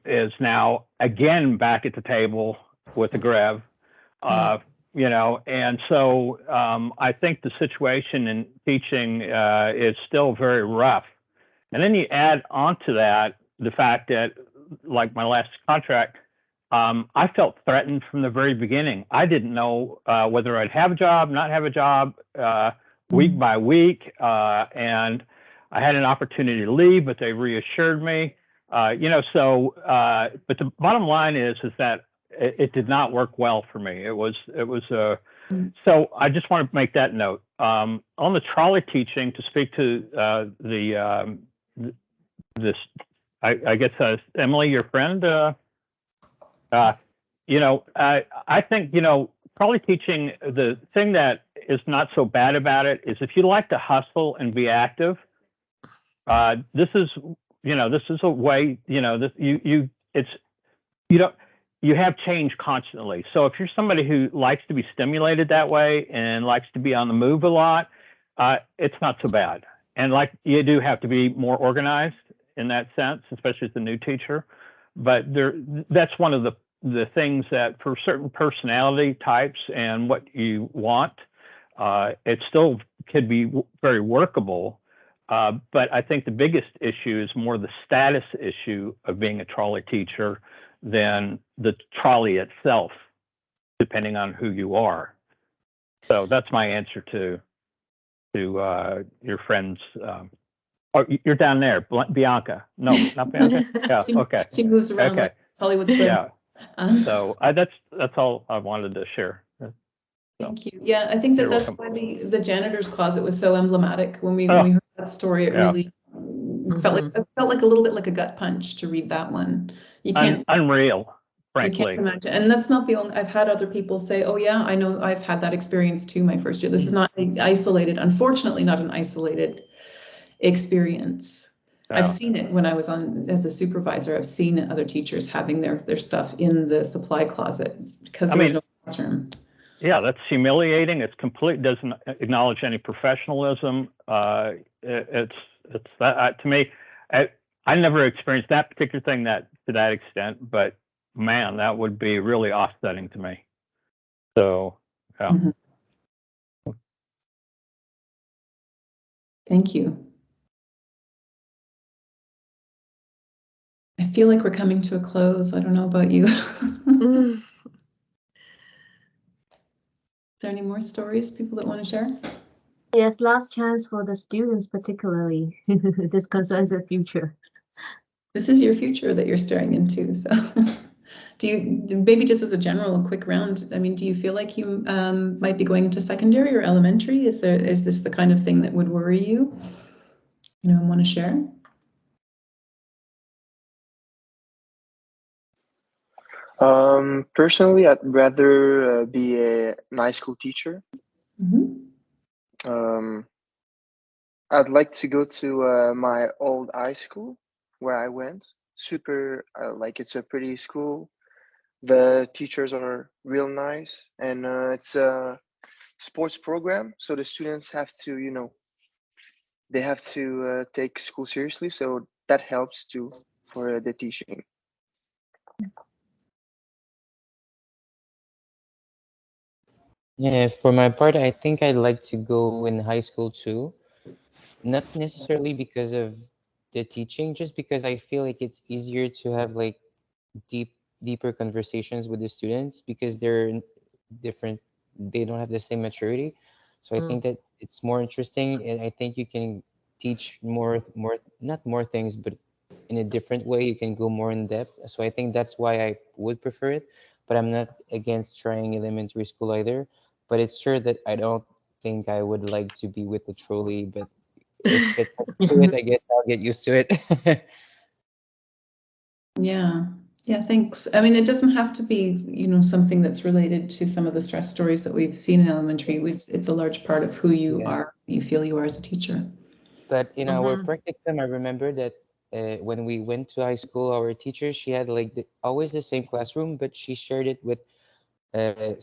is now again back at the table with the Grev. And so I think the situation in teaching is still very rough. And then you add onto that the fact that, like my last contract, I felt threatened from the very beginning. I didn't know whether I'd have a job, not have a job, week by week. And I had an opportunity to leave, but they reassured me. But the bottom line is that it did not work well for me. It was so I just want to make that note. On the trolley teaching, to speak to I guess Emily, your friend, I think, trolley teaching, the thing that is not so bad about it is if you like to hustle and be active, this is a way, you have change constantly. So if you're somebody who likes to be stimulated that way and likes to be on the move a lot, it's not so bad. And like you do have to be more organized in that sense, especially as a new teacher. But that's one of the things that for certain personality types and what you want, it still could be very workable. But I think the biggest issue is more the status issue of being a trolley teacher than the trolley itself, depending on who you are. So that's my answer to your friend's. Oh, you're down there, Bianca. No, not Bianca. Yeah, okay. She moves around like Hollywood's yeah. So that's all I wanted to share. Thank you. Yeah, I think that's why the janitor's closet was so emblematic. When we heard that story, it really felt like a little bit like a gut punch to read that one. You can't unreal, frankly. You can't imagine. And that's not the only. I've had other people say, "Oh yeah, I know. I've had that experience too. My first year. This is not isolated. Unfortunately, not an isolated experience." I've seen it when I was on as a supervisor. I've seen other teachers having their stuff in the supply closet because there was no classroom. Yeah, that's humiliating. It's complete, doesn't acknowledge any professionalism. It's that to me. I never experienced that particular thing to that extent, but man, that would be really offsetting to me. So, yeah. Mm-hmm. Thank you. I feel like we're coming to a close. I don't know about you. Is there any more stories, people that want to share? Yes, last chance for the students, particularly. This concerns their future. This is your future that you're staring into. So, maybe just as a general, quick round? I mean, do you feel like you might be going into secondary or elementary? Is this the kind of thing that would worry you? Anyone want to share? Personally, I'd rather be an high school teacher. Mm-hmm. I'd like to go to my old high school where I went. Super, like it's a pretty school. The teachers are real nice, and it's a sports program, so the students have to, they have to take school seriously. So that helps too for the teaching. Yeah, for my part, I think I'd like to go in high school too. Not necessarily because of the teaching, just because I feel like it's easier to have like deeper conversations with the students because they're different. They don't have the same maturity. So I think that it's more interesting, and I think you can teach not more things, but in a different way. You can go more in depth. So I think that's why I would prefer it. But I'm not against trying elementary school either. But it's sure that I don't think I would like to be with the trolley. But if it comes to it, I guess I'll get used to it. Yeah, thanks. I mean, it doesn't have to be, something that's related to some of the stress stories that we've seen in elementary. It's a large part of who you are, you feel you are as a teacher. But in our practicum, I remember that when we went to high school, our teacher, she had like always the same classroom, but she shared it with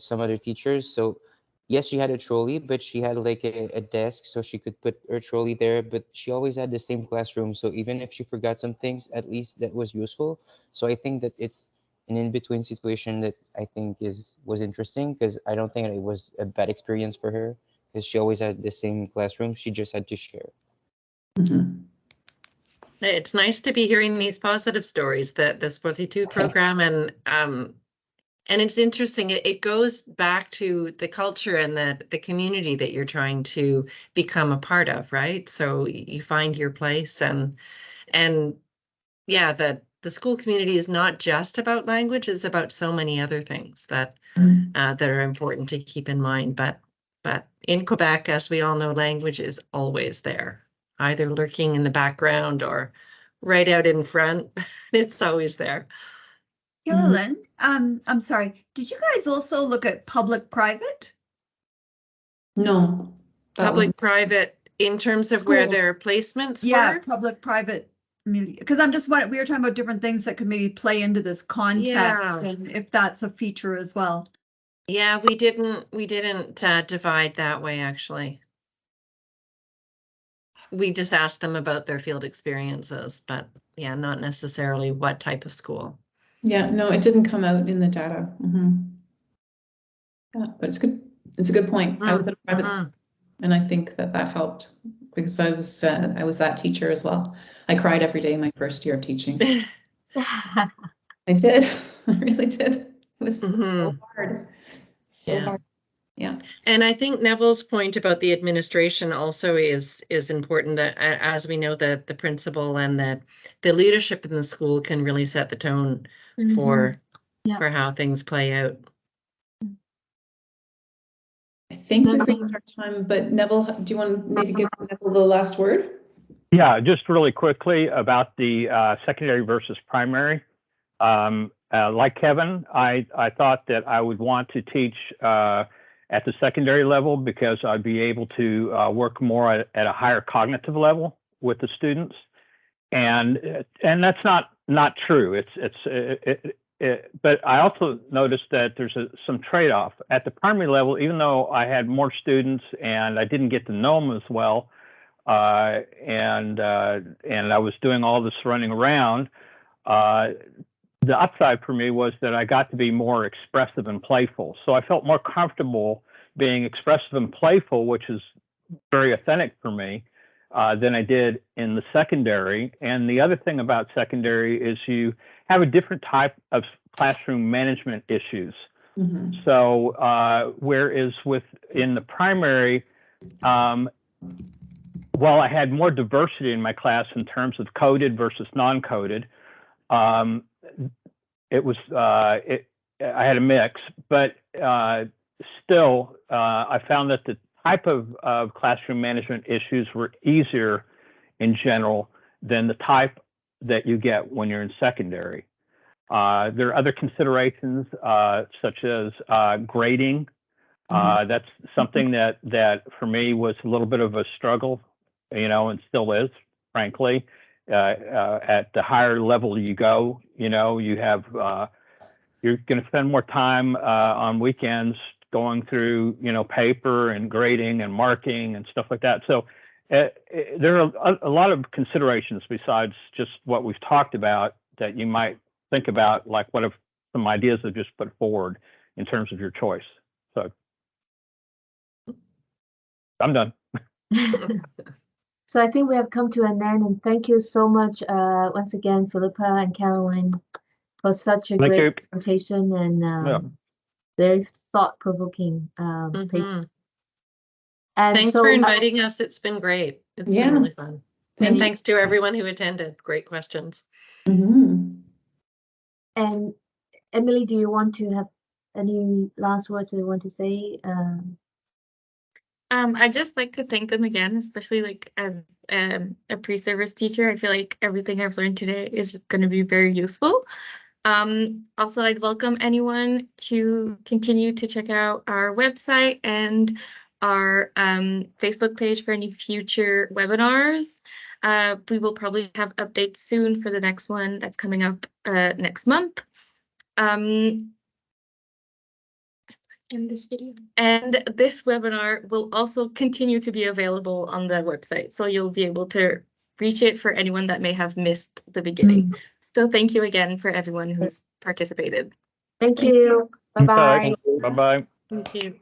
some other teachers. So yes, she had a trolley, but she had like a desk so she could put her trolley there. But she always had the same classroom. So even if she forgot some things, at least that was useful. So I think that it's an in-between situation that I think was interesting, because I don't think it was a bad experience for her, because she always had the same classroom. She just had to share. Mm-hmm. It's nice to be hearing these positive stories, that the Solitude program, and it's interesting. It goes back to the culture and the community that you're trying to become a part of, right? So you find your place, and yeah, the school community is not just about language; it's about so many other things that that are important to keep in mind. But in Quebec, as we all know, language is always there, either lurking in the background or right out in front. It's always there. Carolyn, I'm sorry. Did you guys also look at public-private? No. Public-private in terms of where their placements were? Yeah, public-private. Because I'm just wondering, we were talking about different things that could maybe play into this context, and if that's a feature as well. Yeah, we didn't divide that way, actually. We just asked them about their field experiences, but yeah, not necessarily what type of school. Yeah, no, it didn't come out in the data. Yeah, but it's good. It's a good point. I was at a private school, and I think that helped, because I was that teacher as well. I cried every day my first year of teaching. I did. I really did. It was so hard. So hard. Yeah. And I think Neville's point about the administration also is important, that as we know that the principal and that the leadership in the school can really set the tone for how things play out. I think we've reached our time, but Neville, do you want to maybe give Neville the last word? Yeah, just really quickly about the secondary versus primary. Like Kevin, I thought that I would want to teach at the secondary level, because I'd be able to work more at a higher cognitive level with the students, and that's not true. but I also noticed that there's some trade-off at the primary level. Even though I had more students and I didn't get to know them as well, and I was doing all this running around, the upside for me was that I got to be more expressive and playful. So I felt more comfortable being expressive and playful, which is very authentic for me, than I did in the secondary. And the other thing about secondary is you have a different type of classroom management issues. Mhm. So whereas in the primary, while I had more diversity in my class in terms of coded versus non-coded, I had a mix, but still, I found that the type of classroom management issues were easier in general than the type that you get when you're in secondary. There are other considerations such as grading. That's something that for me was a little bit of a struggle, and still is, frankly. At the higher level you go, you have you're going to spend more time on weekends going through paper and grading and marking and stuff like that. So there are a lot of considerations besides just what we've talked about that you might think about, like what if some ideas are just put forward in terms of your choice. So I'm done. So I think we have come to an end, and thank you so much once again, Philippa and Caroline, for such a great presentation and very thought-provoking paper. And thanks for inviting us. It's been great. It's been really fun. And thanks to everyone who attended. Great questions. Mm-hmm. And Emily, do you want to have any last words that you want to say? I'd just like to thank them again, especially like as a pre-service teacher. I feel like everything I've learned today is going to be very useful. Also, I'd welcome anyone to continue to check out our website and our Facebook page for any future webinars. We will probably have updates soon for the next one that's coming up next month. In this video. And this webinar will also continue to be available on the website, so you'll be able to reach it for anyone that may have missed the beginning. So thank you again for everyone who's participated. Thank you. Bye-bye. Bye-bye. Thank you.